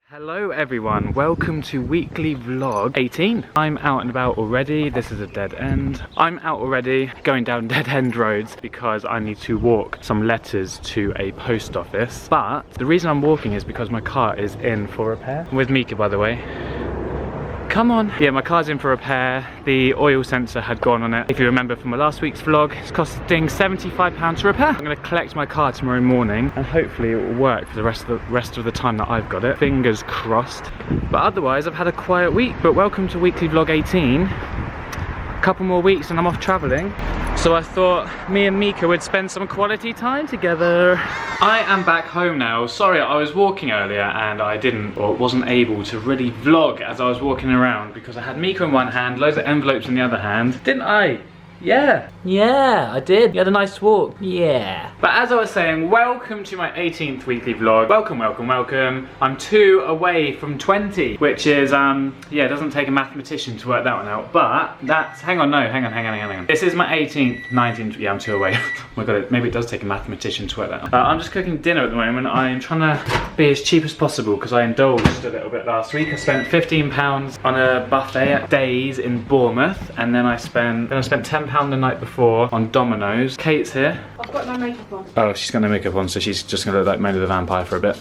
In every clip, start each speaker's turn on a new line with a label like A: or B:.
A: Hello everyone, welcome to weekly vlog 18. I'm out and about already. This is a dead end. I'm out already going down dead end roads because I need to walk some letters to a post office. But the reason I'm walking is because my car is in for repair. I'm with Mika, by the way. Come on. Yeah, my car's in for repair. The oil sensor had gone on it. If you remember from my last week's vlog, it's costing £75 to repair. I'm going to collect my car tomorrow morning and hopefully it will work for the rest of the time that I've got it. Fingers crossed. But otherwise, I've had a quiet week. But welcome to weekly vlog 18. A couple more weeks and I'm off travelling. So I thought me and Mika would spend some quality time together. I am back home now. Sorry, I was walking earlier and I wasn't able to really vlog as I was walking around because I had Mika in one hand, loads of envelopes in the other hand. Didn't I? Yeah. Yeah, I did. You had a nice walk. Yeah. But as I was saying, welcome to my 18th weekly vlog. Welcome, welcome, welcome. I'm 2 away from 20, which is, yeah, it doesn't take a mathematician to work that one out, but that's, hang on. This is my 18th, 19th, yeah, I'm 2 away. Oh my God, maybe it does take a mathematician to work that out. I'm just cooking dinner at the moment. I'm trying to be as cheap as possible because I indulged a little bit last week. I spent £15 on a buffet at Days in Bournemouth, and then I spent £10 the night before on Domino's. Kate's here.
B: I've got no makeup on.
A: Oh, she's got no makeup on, so she's just gonna look like Mona the Vampire for a bit.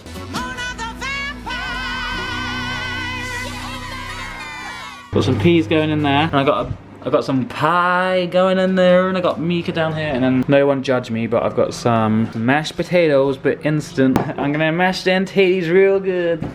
A: Got some peas going in there, and I got some pie going in there, and I got Mika down here, and then no one judge me, but I've got some mashed potatoes, but instant. I'm gonna mash them titties real good.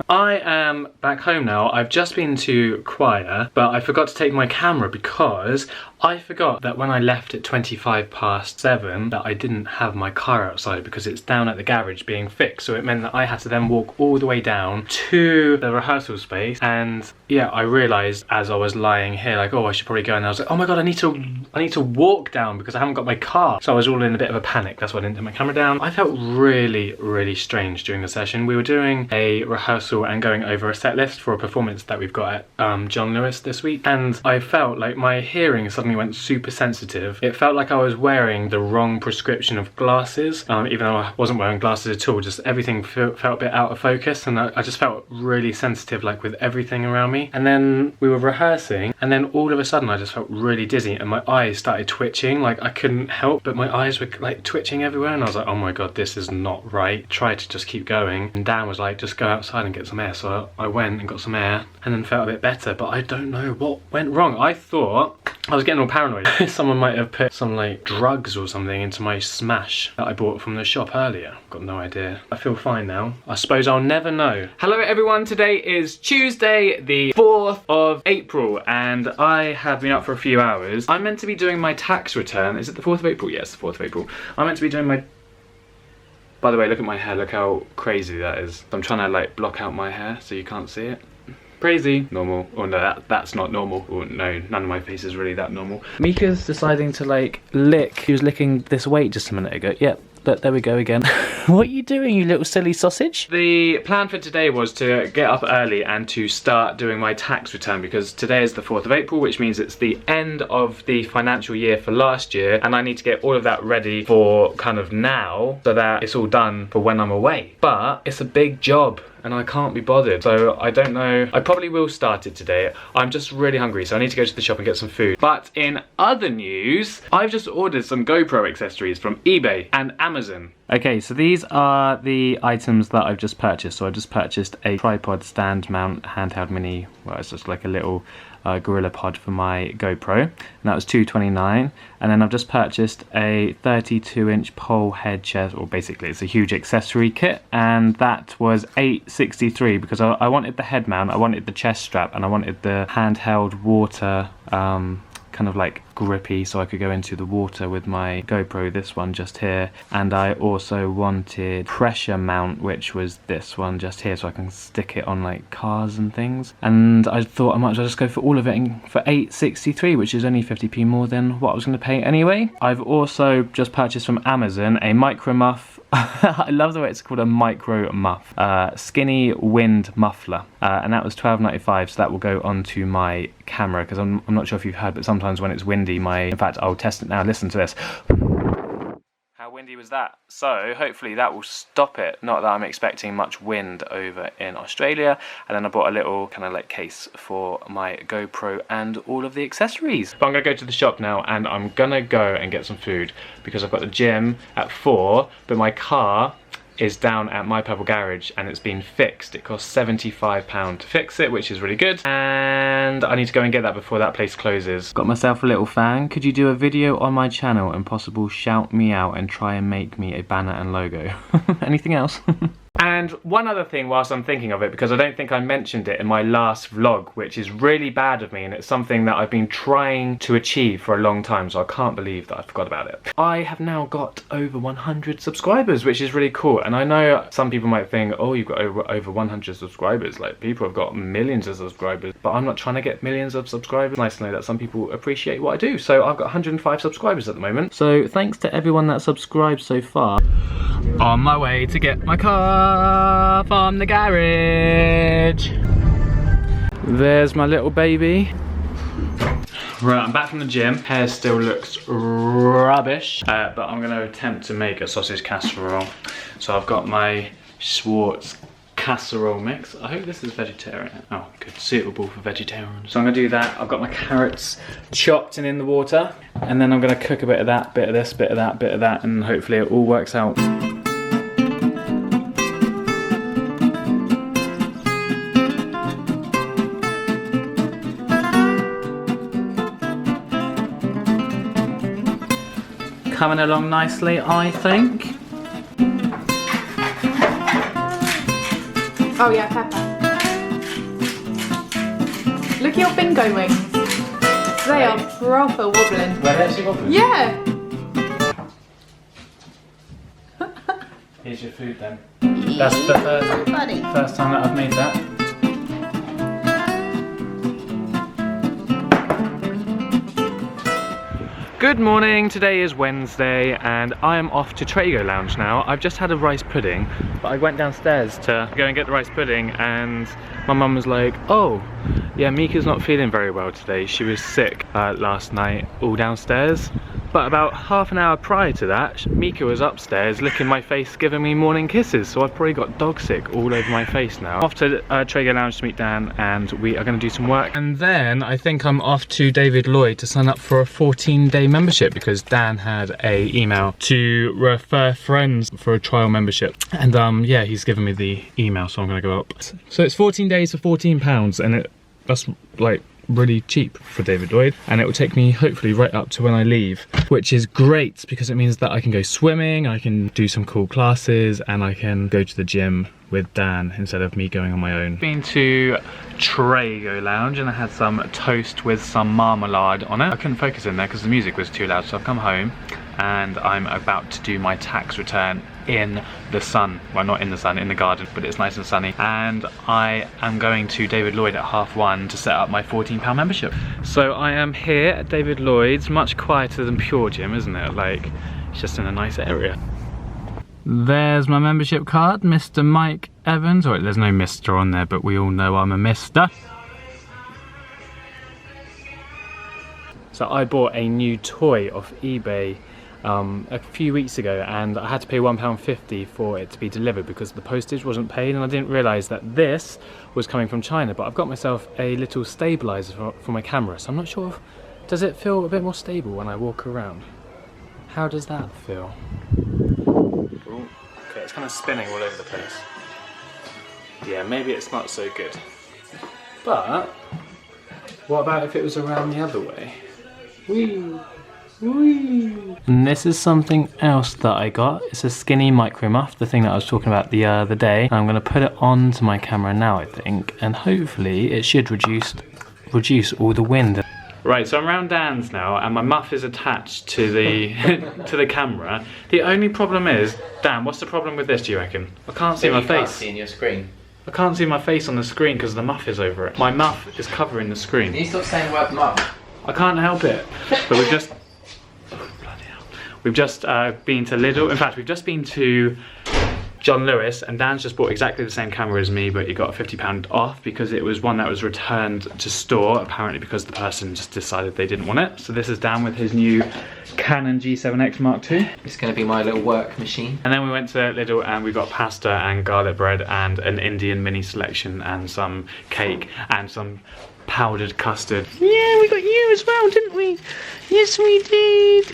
A: I am back home now. I've just been to Kuala, but I forgot to take my camera because I forgot that when I left at 7:25 that I didn't have my car outside because it's down at the garage being fixed. So it meant that I had to then walk all the way down to the rehearsal space. And yeah, I realised as I was lying here, like, oh, I should probably go. And I was like, oh my God, I need to walk down because I haven't got my car. So I was all in a bit of a panic. That's why I didn't take my camera down. I felt really, really strange during the session. We were doing a rehearsal and going over a set list for a performance that we've got at John Lewis this week. And I felt like my hearing suddenly went super sensitive. It felt like I was wearing the wrong prescription of glasses, even though I wasn't wearing glasses at all. Just everything felt a bit out of focus, and I just felt really sensitive, like with everything around me. And then we were rehearsing, and then all of a sudden I just felt really dizzy, and my eyes started twitching. Like I couldn't help, but my eyes were like twitching everywhere, and I was like, oh my God, this is not right. Tried to just keep going, and Dan was like, just go outside and get some air. So I went and got some air, and then felt a bit better. But I don't know what went wrong. I thought I was getting all paranoid. Someone might have put some like drugs or something into my smash that I bought from the shop earlier. Got no idea. I feel fine now. I suppose I'll never know. Hello everyone, today is Tuesday the 4th of April and I have been up for a few hours. I'm meant to be doing my tax return. Is it the 4th of April? Yes, the 4th of April. I'm meant to be doing my... By the way, look at my hair, look how crazy that is. I'm trying to like block out my hair so you can't see it. Crazy. Normal. Oh no, that's not normal. Oh no, none of my face is really that normal. Mika's deciding to like lick. He was licking this weight just a minute ago. Yep. But there we go again. What are you doing, you little silly sausage? The plan for today was to get up early and to start doing my tax return because today is the 4th of April, which means it's the end of the financial year for last year, and I need to get all of that ready for kind of now so that it's all done for when I'm away. But it's a big job and I can't be bothered, so I don't know. I probably will start it today. I'm just really hungry, so I need to go to the shop and get some food. But in other news, I've just ordered some GoPro accessories from eBay and Amazon. Okay, so these are the items that I've just purchased. So I just purchased a tripod stand mount handheld mini, well, it's just like a little Gorilla Pod for my GoPro, and that was $2.29. And then I've just purchased a 32-inch pole head chest, or basically it's a huge accessory kit, and that was $8.63 because I wanted the head mount, I wanted the chest strap, and I wanted the handheld water kind of like grippy so I could go into the water with my GoPro, this one just here. And I also wanted pressure mount, which was this one just here, so I can stick it on like cars and things. And I thought I might as well just go for all of it for $8.63, which is only 50p more than what I was going to pay anyway. I've also just purchased from Amazon a micro muff. I love the way it's called, a micro muff, skinny wind muffler, and that was $12.95, so that will go onto my camera because I'm not sure if you've heard, but sometimes when it's windy, in fact I'll test it now, listen to this. How windy was that? So hopefully that will stop it. Not that I'm expecting much wind over in Australia. And then I bought a little kind of like case for my GoPro and all of the accessories. But I'm gonna go to the shop now and I'm gonna go and get some food because I've got the gym at 4, but my car is down at My Purple Garage and it's been fixed. It costs £75 to fix it, which is really good. And I need to go and get that before that place closes. Got myself a little fan. Could you do a video on my channel and possible shout me out and try and make me a banner and logo? Anything else? And one other thing whilst I'm thinking of it, because I don't think I mentioned it in my last vlog, which is really bad of me, and it's something that I've been trying to achieve for a long time, so I can't believe that I forgot about it. I have now got over 100 subscribers, which is really cool. And I know some people might think, oh, you've got over 100 subscribers, like people have got millions of subscribers, but I'm not trying to get millions of subscribers. It's nice to know that some people appreciate what I do. So I've got 105 subscribers at the moment. So thanks to everyone that subscribed so far. On my way to get my car from the garage. There's my little baby. Right, I'm back from the gym. Hair still looks rubbish, but I'm going to attempt to make a sausage casserole. So I've got my Schwartz casserole mix. I hope this is vegetarian. Oh, good, suitable for vegetarians. So I'm going to do that. I've got my carrots chopped and in the water, and then I'm going to cook a bit of that, bit of this, bit of that, bit of that, and hopefully it all works out. Coming along nicely, I think.
B: Oh yeah, pepper. Look at your bingo wings. They are proper wobbling.
A: Were they actually wobbling?
B: Yeah.
A: Here's your food then. That's the first time that I've made that. Good morning, today is Wednesday and I am off to Trago Lounge now. I've just had a rice pudding, but I went downstairs to go and get the rice pudding and my mum was like, oh, yeah, Mika's not feeling very well today. She was sick last night, all downstairs. But about half an hour prior to that, Mika was upstairs licking my face, giving me morning kisses. So I've probably got dog sick all over my face now. Off to Trago Lounge to meet Dan and we are going to do some work. And then I think I'm off to David Lloyd to sign up for a 14-day membership because Dan had a email to refer friends for a trial membership. And yeah, he's given me the email, so I'm going to go up. So it's 14 days for £14 and that's like really cheap for David Lloyd, and it will take me hopefully right up to when I leave, which is great because it means that I can go swimming, I can do some cool classes, and I can go to the gym with Dan instead of me going on my own. Been to Trago Lounge and I had some toast with some marmalade on it. I couldn't focus in there because the music was too loud, so I've come home and I'm about to do my tax return in the sun. Well, not in the sun, in the garden, but it's nice and sunny. And I am going to David Lloyd at 1:30 to set up my £14 membership. So I am here at David Lloyd's, much quieter than Pure Gym, isn't it? Like, it's just in a nice area. There's my membership card, Mr. Mike Evans. Oh, there's no Mr. on there, but we all know I'm a Mr. So I bought a new toy off eBay a few weeks ago and I had to pay £1.50 for it to be delivered because the postage wasn't paid, and I didn't realise that this was coming from China. But I've got myself a little stabiliser for my camera, so I'm not sure does it feel a bit more stable when I walk around? How does that feel? Ooh, okay, it's kind of spinning all over the place. Yeah, maybe it's not so good. But what about if it was around the other way? Whee! Whee! And this is something else that I got. It's a skinny micro muff, the thing that I was talking about the other day. I'm going to put it onto my camera now, I think, and hopefully it should reduce all the wind. Right, so I'm around Dan's now, and my muff is attached to the to the camera. The only problem is, Dan, what's the problem with this? Do you reckon? I can't see my face.
C: Can't see in your screen.
A: I can't see my face on the screen because the muff is over it. My muff is covering the screen.
C: Can you stop saying the word muff?
A: I can't help it. But we've just... Oh, bloody hell. We've just been to Lidl. In fact, we've just been to John Lewis, and Dan's just bought exactly the same camera as me, but he got £50 off because it was one that was returned to store, apparently because the person just decided they didn't want it. So this is Dan with his new Canon G7X Mark II.
C: It's going to be my little work machine.
A: And then we went to Lidl and we got pasta and garlic bread and an Indian mini selection and some cake and some powdered custard. Yeah, we got you as well, didn't we? Yes, we did.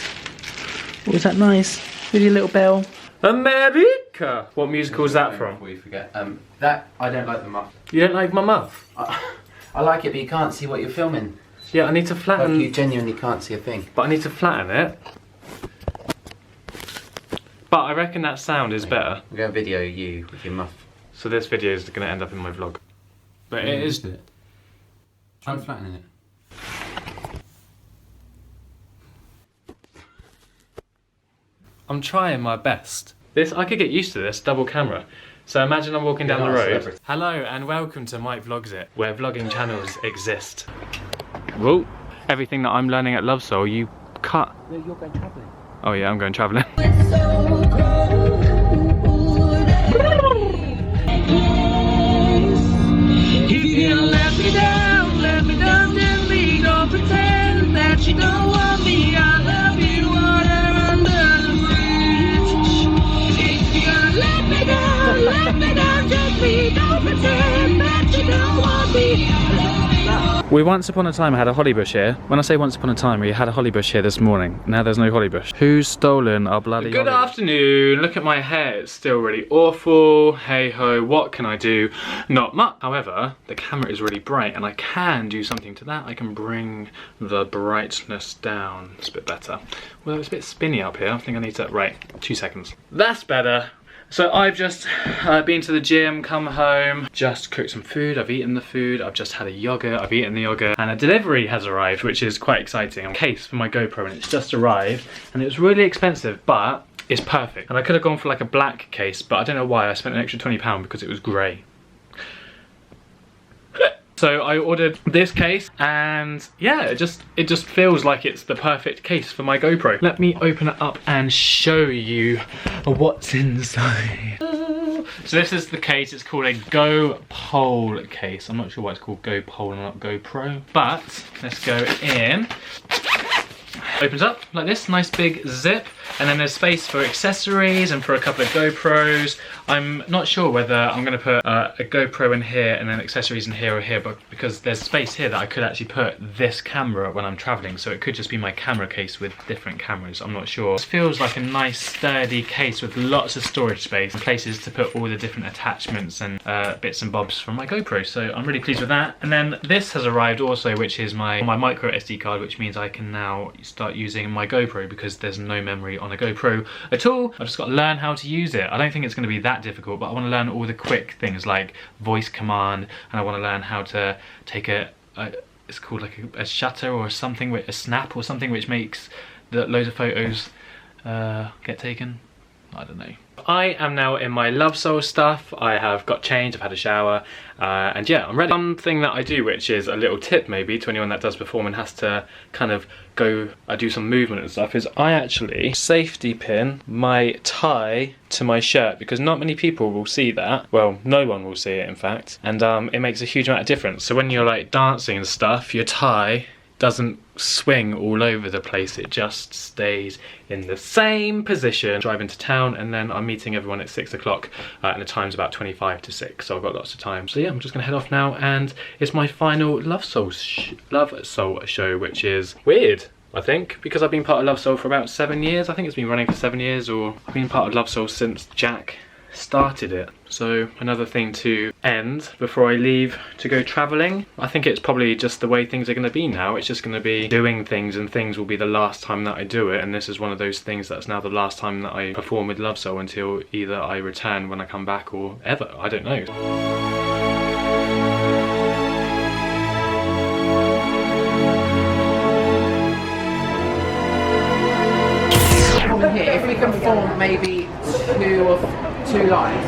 A: Was that nice? With your little bell. America! What musical is that from?
C: Before you forget. That, I don't like the muff.
A: You don't like my muff?
C: I like it, but you can't see what you're filming.
A: Yeah, I need to
C: Like
A: flatten...
C: you genuinely can't see a thing.
A: But I need to flatten it. But I reckon that sound is better.
C: I'm going to video you with your muff.
A: So this video is going to end up in my vlog. But it is...
C: I'm flattening it.
A: I'm trying my best. I could get used to this, double camera. So imagine I'm walking down the road. Hello and welcome to Mike Vlogs It, where vlogging channels exist. Whoa. Everything that I'm learning at Love Soul, you cut.
C: No, you're going travelling.
A: Oh yeah, I'm going travelling.
D: If you let me down gently. Don't pretend that you don't want me. I love you, water under the bridge. If you're gonna let me down gently. Don't pretend that you don't want me. I love you.
A: We once upon a time had a holly bush here. When I say once upon a time, we had a holly bush here this morning. Now there's no holly bush. Who's stolen our bloody
E: Good
A: holly?
E: afternoon. Look at my hair. It's still really awful. Hey ho, what can I do? Not much. However, the camera is really bright and I can do something to that. I can bring the brightness down. It's a bit better. Well, it's a bit spinny up here. I think I need to... Right, 2 seconds. That's better. So I've just been to the gym, come home, just cooked some food, I've eaten the food, I've just had a yogurt, I've eaten the yogurt, and a delivery has arrived, which is quite exciting. A case for my GoPro, and it's just arrived, and it was really expensive, but it's perfect. And I could have gone for like a black case, but I don't know why, I spent an extra £20 because it was grey. So I ordered this case and yeah, it just feels like it's the perfect case for my GoPro. Let me open it up and show you what's inside. So this is the case, it's called a GoPole case. I'm not sure why it's called GoPole and not GoPro, but let's go in. Opens up like this, nice big zip, and then there's space for accessories and for a couple of GoPros. I'm not sure whether I'm going to put a GoPro in here and then accessories in here or here, but because there's space here that I could actually put this camera when I'm traveling, so it could just be my camera case with different cameras, I'm not sure. This feels like a nice sturdy case with lots of storage space and places to put all the different attachments and bits and bobs from my GoPro, so I'm really pleased with that. And then this has arrived also, which is my micro SD card, which means I can now start using my GoPro because there's no memory on a GoPro at all. I've just got to learn how to use it. I don't think it's going to be that difficult, but I want to learn all the quick things like voice command, and I want to learn how to take it's called like a shutter or something, with a snap or something, which makes loads of photos get taken. I don't know. I am now in my Love Soul stuff. I have got changed, I've had a shower, and yeah, I'm ready. Something that I do, which is a little tip maybe to anyone that does perform and has to kind of go do some movement and stuff, is I actually safety pin my tie to my shirt, because not many people will see that. Well, no one will see it in fact, and it makes a huge amount of difference. So when you're like dancing and stuff, your tie doesn't swing all over the place, it just stays in the same position. Drive into town and then I'm meeting everyone at 6 o'clock and the time's about 25 to 6, so I've got lots of time. So yeah, I'm just gonna head off now, and it's my final Love Soul show, which is weird, I think, because I've been part of Love Soul for about 7 years. I think it's been running for 7 years, or I've been part of Love Soul since Jack started it. So another thing to end before I leave to go travelling. I think it's probably just the way things are going to be now. It's just going to be doing things, and things will be the last time that I do it, and this is one of those things that's now the last time that I perform with Love Soul until either I return when I come back or ever. I don't know.
C: Here, if we can form maybe two lines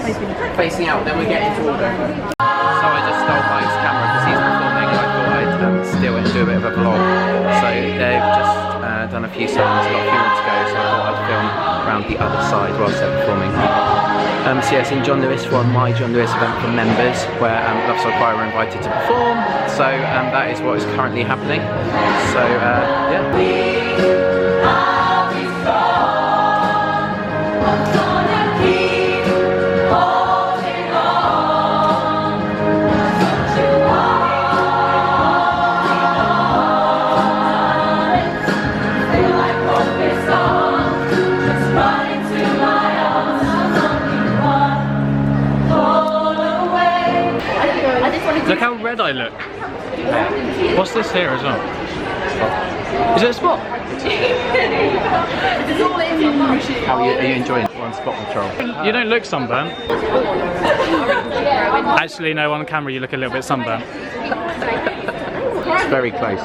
C: facing out, then we get into order. So I just stole Mike's camera because he's performing, and I thought I'd steal it and do a bit of a vlog. So they've just done a few songs, got a few more to go, so I thought I'd film around the other side whilst they're performing. So yes, in John Lewis for my John Lewis event for members, where Love Soul Choir were invited to perform. So that is what is currently happening. So yeah.
E: Look how red I look. What's this here as well? Is it a spot?
C: How are you enjoying it? We're on spot patrol.
E: You don't look sunburnt. Actually, no, on camera you look a little bit sunburnt.
C: It's very close.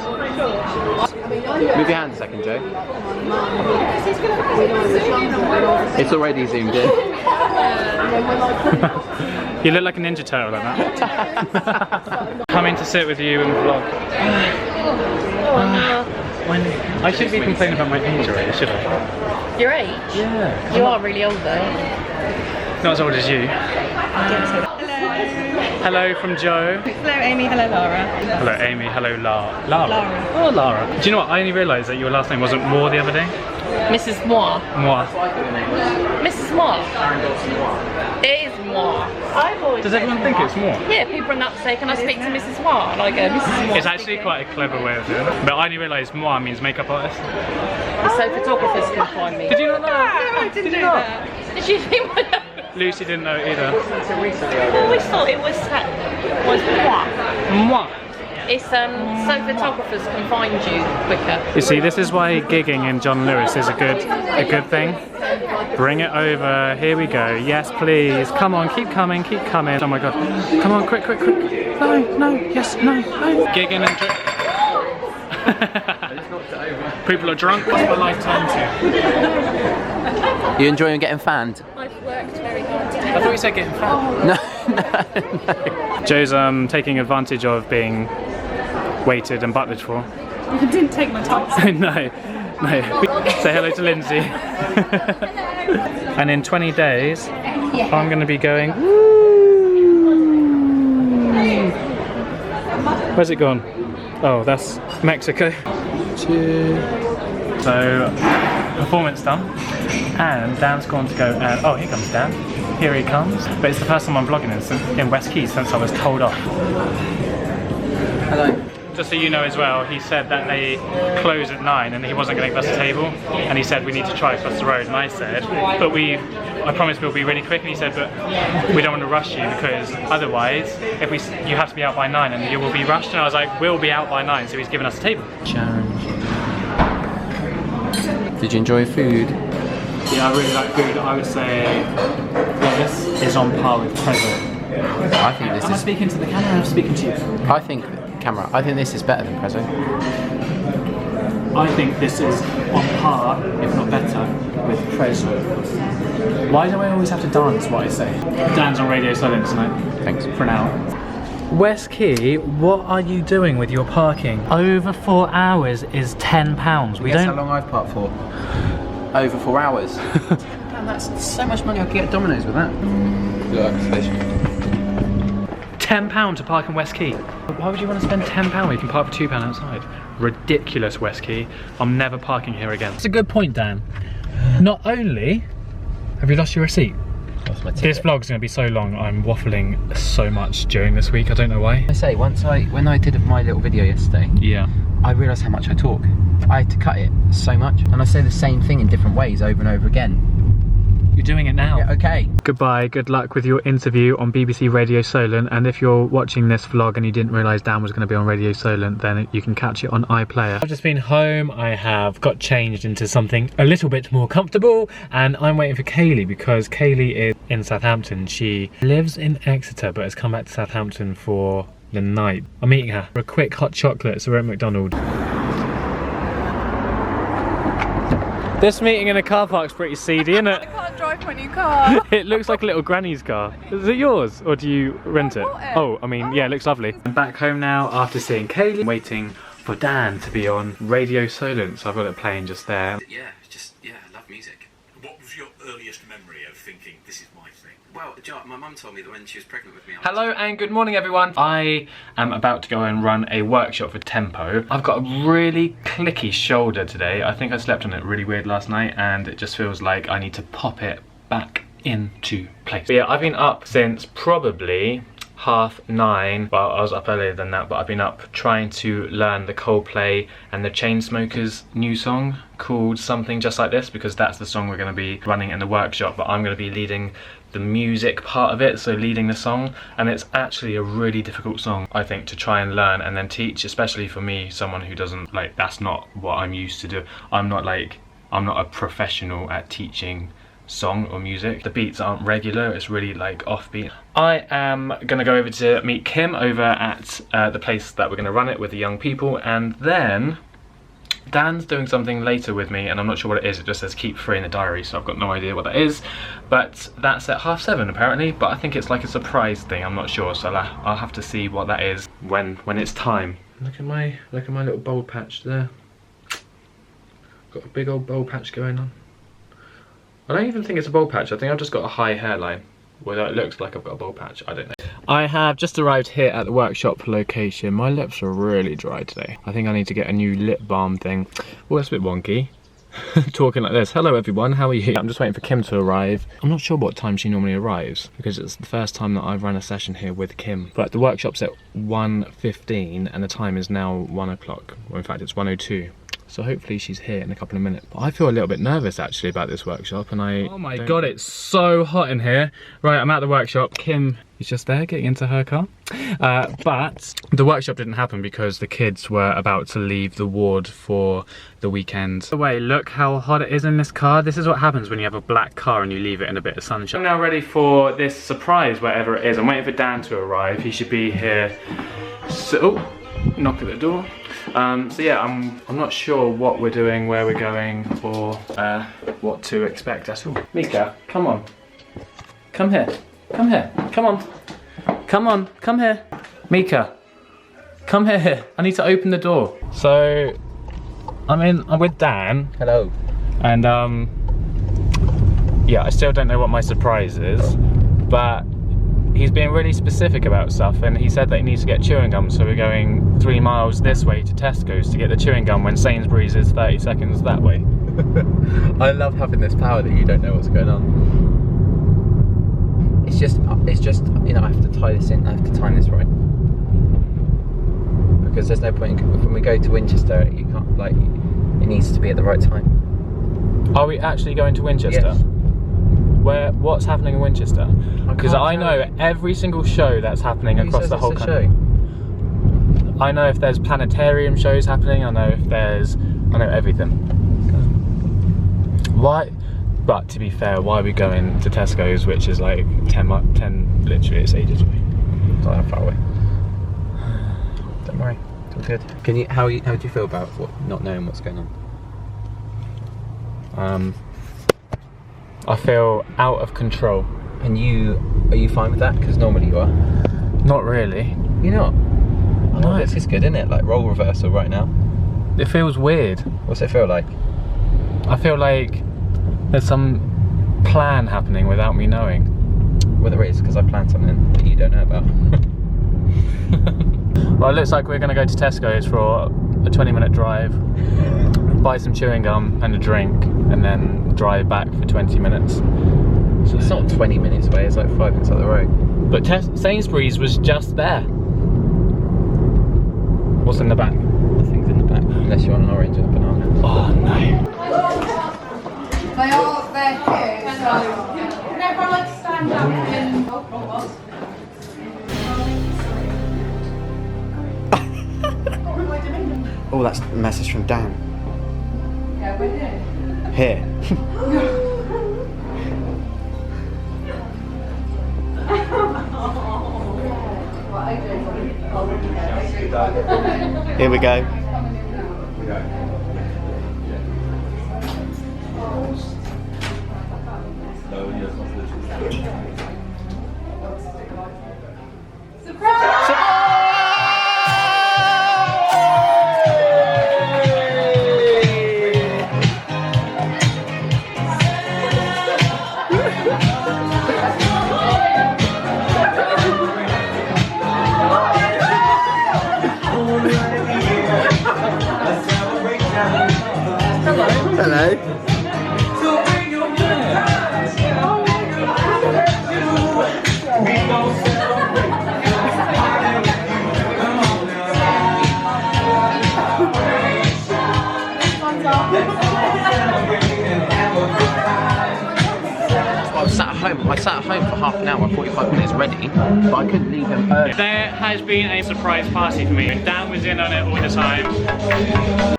C: Move your hand a second, Joe. It's already zoomed in.
E: You look like a Ninja Turtle like that. Coming to sit with you and vlog. I shouldn't be complaining about my age already, should I?
B: Your age?
E: Yeah.
B: You are really old though.
E: Not as old as you. Hello from Joe.
F: Hello Amy, hello Lara.
E: Hello Amy, hello Lara. Lara.
F: Lara.
E: Oh Lara. Do you know what? I only realised that your last name wasn't Moore the other day.
B: Mrs. Moore.
E: Moore.
B: Mrs. Moore. It is Moore. I've always
E: Does everyone think it's Moore?
B: Yeah, people are not say, can I speak to Mrs. Moore? And I go, Mrs. Moore.
E: It's actually quite a clever way of doing it. But I only realised Moore means makeup artist.
B: So photographers can find me.
E: Did you not know?
F: No, I didn't know that.
B: Did you think
E: Lucy didn't know either.
B: I always thought it was Moore.
E: Moore.
B: It's so photographers can find you quicker.
E: You see, this is why gigging in John Lewis is a good thing. Bring it over. Here we go. Yes, please. Come on, keep coming, keep coming. Oh my god. Come on, quick, quick, quick. No, no, yes, no, no. Gigging and people are drunk. What's my life turned to?
C: You enjoying getting fanned?
B: I've worked very hard.
E: I thought you said getting fat.
C: No.
E: Joe's taking advantage of being waited and butlered for.
F: You didn't take my time.
E: No. Say hello to Lindsay. And in 20 days, I'm going to be going. Woo! Where's it gone? Oh, that's Mexico. So, performance done. And Dan's gone to go and. Oh, here comes Dan. Here he comes. But it's the first time I'm vlogging in West Quay since I was told off.
C: Hello.
E: Just so you know as well, he said that they close at 9 and he wasn't going to give us a table, and he said we need to try across the road, and I said, but I promise we'll be really quick, and he said, but we don't want to rush you because otherwise you have to be out by 9 and you will be rushed, and I was like, we'll be out by 9, so he's given us a table. Sharon.
C: Did you enjoy food?
E: Yeah, I really like food. I would say this is on par with present.
C: I think this
E: Am I
C: is.
E: speaking to the camera or am I speaking to you?
C: I think this is better than Prezzo.
E: I think this is on par, if not better, with Prezzo. Why do I always have to dance what I say? Dan's on Radio Silent tonight.
C: Thanks.
E: For now. West Quay, what are you doing with your parking? Over 4 hours is £10.
C: Guess how long I've parked for? Over 4 hours. Damn, that's so much money I could get at Domino's with that.
E: £10 to park in West Quay. Why would you want to spend £10 when you can park for £2 outside? Ridiculous, West Quay. I'm never parking here again. That's a good point, Dan. Not only have you lost your receipt. This vlog's going to be so long, I'm waffling so much during this week, I don't know why.
C: I say, when I did my little video yesterday,
E: Yeah.
C: I realised how much I talk. I had to cut it so much, and I say the same thing in different ways over and over again.
E: You're doing it now.
C: Yeah, okay.
E: Goodbye, good luck with your interview on BBC Radio Solent, and if you're watching this vlog and you didn't realise Dan was going to be on Radio Solent, then you can catch it on iPlayer. I've just been home, I have got changed into something a little bit more comfortable, and I'm waiting for Kaylee because Kaylee is in Southampton. She lives in Exeter but has come back to Southampton for the night. I'm meeting her for a quick hot chocolate, so we're at McDonald's. This meeting in a car park's pretty seedy, isn't it?
F: I can't drive my new car.
E: It looks like a little granny's car. Is it yours, or do you rent it? Oh, I mean, yeah, it looks lovely. I'm back home now after seeing Kaylee, waiting for Dan to be on Radio Solent, so I've got it playing just there.
G: Yeah, I love music. What was your earliest memory of thinking, this is my thing?
C: Well, my mum told me that when she was pregnant with me.
E: Hello and good morning everyone. I am about to go and run a workshop for Tempo. I've got a really clicky shoulder today. I think I slept on it really weird last night and it just feels like I need to pop it back into place. But yeah, I've been up since probably 9:30. Well, I was up earlier than that, but I've been up trying to learn the Coldplay and the Chainsmokers new song called Something Just Like This, because that's the song we're going to be running in the workshop, but I'm going to be leading the music part of it, so leading the song, and it's actually a really difficult song, I think, to try and learn and then teach, especially for me, someone who doesn't, like, that's not what I'm used to do. I'm not a professional at teaching song or music. The beats aren't regular, it's really like offbeat. I am gonna go over to meet Kim over at the place that we're gonna run it with the young people, and then Dan's doing something later with me and I'm not sure what it is. It just says keep free in the diary, so I've got no idea what that is, but that's at 7:30 apparently, but I think it's like a surprise thing, I'm not sure, so I'll have to see what that is when it's time. Look at my little bold patch there. Got a big old bold patch going on. I don't even think it's a bald patch, I think I've just got a high hairline. Whether it looks like I've got a bald patch, I don't know. I have just arrived here at the workshop location. My lips are really dry today. I think I need to get a new lip balm thing. Well, that's a bit wonky. Talking like this. Hello everyone, how are you? I'm just waiting for Kim to arrive. I'm not sure what time she normally arrives, because it's the first time that I've run a session here with Kim. But the workshop's at 1:15 and the time is now 1 o'clock. Well, in fact, it's 1:02. So hopefully she's here in a couple of minutes. But I feel a little bit nervous actually about this workshop, and oh my god, it's so hot in here. Right, I'm at the workshop. Kim is just there getting into her car. But the workshop didn't happen because the kids were about to leave the ward for the weekend. By the way, look how hot it is in this car. This is what happens when you have a black car and you leave it in a bit of sunshine. I'm now ready for this surprise, wherever it is. I'm waiting for Dan to arrive. He should be here. So, knock at the door. So yeah, I'm not sure what we're doing, where we're going, or what to expect at all. Mika, come on. Come here. Come here. Come on. Come on. Come here. Mika, come here. I need to open the door. So, I'm with Dan.
C: Hello.
E: And yeah, I still don't know what my surprise is, but he's being really specific about stuff, and he said that he needs to get chewing gum, so we're going 3 miles this way to Tesco's to get the chewing gum when Sainsbury's is 30 seconds that way.
C: I love having this power that you don't know what's going on. It's just, you know, I have to tie this in, I have to time this right. Because there's no point, when we go to Winchester, you can't, like, it needs to be at the right time.
E: Are we actually going to Winchester?
C: Yes.
E: What's happening in Winchester? Because I know every single show that's happening across the whole country. I know if there's planetarium shows happening, I know everything. Why? But to be fair, why are we going to Tesco's, which is like 10, literally it's ages away.
C: It's not that far away. Don't worry, it's all good. How do you feel about not knowing what's going on?
E: I feel out of control.
C: And are you fine with that? Because normally you are.
E: Not really.
C: You're not? Oh,
E: No.
C: This is good, isn't it? Like role reversal right now.
E: It feels weird.
C: What's it feel like?
E: I feel like there's some plan happening without me knowing.
C: Whether it is because I planned something that you don't know about.
E: Well, it looks like we're going to go to Tesco's for a 20-minute drive, buy some chewing gum and a drink, and then drive back for 20 minutes. So
C: It's not 20 minutes away, it's like 5 minutes up the road.
E: But Sainsbury's was just there. What's in the back?
C: Nothing's in the back, unless you want an orange and a banana.
E: Oh no.
B: They're here, so can everyone like stand up and
G: Oh, that's a message from Dan.
B: yeah, we're here.
G: Here. Here we go.
C: I sat at home for half an hour, 45 minutes ready, but I couldn't leave him early.
E: There has been a surprise party for me. Dan was in on it all the time.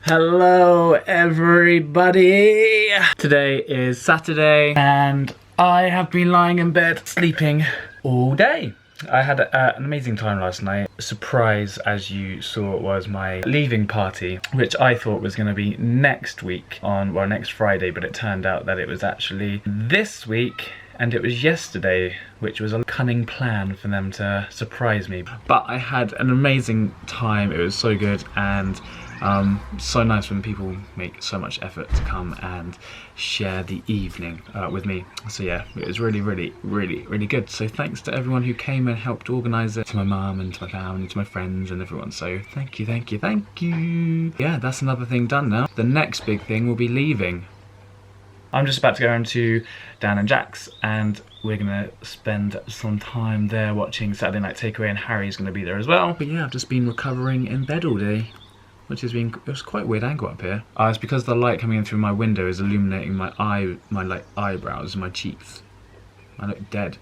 E: Hello everybody! Today is Saturday and I have been lying in bed sleeping all day. I had an amazing time last night. Surprise, as you saw, was my leaving party, which I thought was going to be next week on, well, next Friday, but it turned out that it was actually this week. And it was yesterday, which was a cunning plan for them to surprise me. But I had an amazing time. It was so good, and so nice when people make so much effort to come and share the evening with me. So yeah, it was really, really, really, really good. So thanks to everyone who came and helped organise it, to my mum and to my family, to my friends and everyone. So thank you, thank you, thank you. Yeah, that's another thing done now. The next big thing will be leaving. I'm just about to go home to Dan and Jack's and we're gonna spend some time there watching Saturday Night Takeaway, and Harry's gonna be there as well. But yeah, I've just been recovering in bed all day, which has been, it was quite a weird angle up here. It's because the light coming in through my window is illuminating my like eyebrows and my cheeks. I look dead.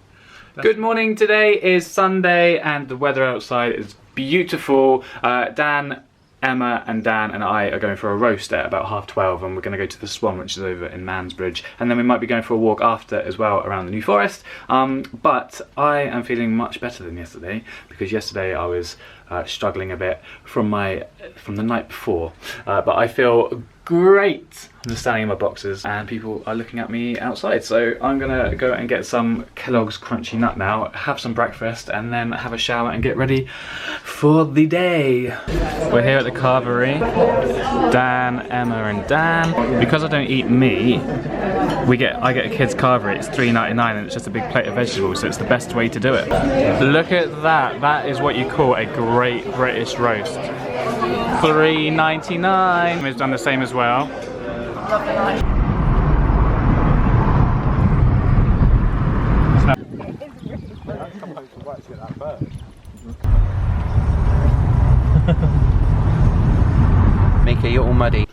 E: Good morning, today is Sunday and the weather outside is beautiful. Dan, Emma and Dan and I are going for a roast at about 12:30, and we're going to go to the Swan, which is over in Mansbridge, and then we might be going for a walk after as well around the New Forest. But I am feeling much better than yesterday, because yesterday I was struggling a bit from the night before, but I feel great. I'm just standing in my boxes and people are looking at me outside, so I'm gonna go and get some Kellogg's Crunchy Nut now, have some breakfast, and then have a shower and get ready for the day. We're here at the Carvery. Dan, Emma and Dan. Because I don't eat meat, I get a kid's Carvery. It's $3.99 and it's just a big plate of vegetables, so it's the best way to do it. Look at that. That is what you call a great British roast. $3.99. We've done the same as well.
C: Mika, you're all muddy.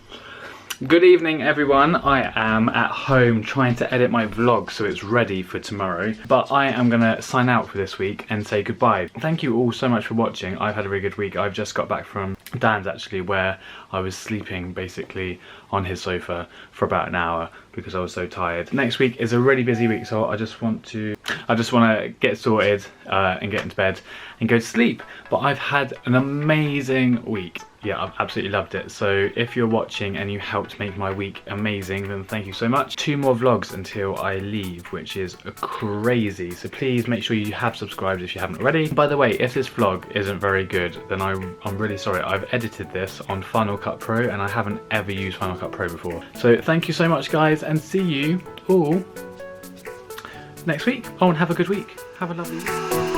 E: Good evening everyone. I am at home trying to edit my vlog so it's ready for tomorrow, but I am gonna sign out for this week and say goodbye. Thank you all so much for watching. I've had a really good week. I've just got back from Dan's actually where I was sleeping basically on his sofa for about an hour because I was so tired. Next week is a really busy week, so I just want to get sorted and get into bed and go to sleep. But I've had an amazing week. Yeah, I've absolutely loved it. So if you're watching and you helped make my week amazing, then thank you so much. 2 more vlogs until I leave, which is crazy. So please make sure you have subscribed if you haven't already. By the way, if this vlog isn't very good, then I'm really sorry. I've edited this on Final Cut Pro and I haven't ever used Final Cut Pro before. So thank you so much, guys, and see you all next week. Oh, and have a good week. Have a lovely week.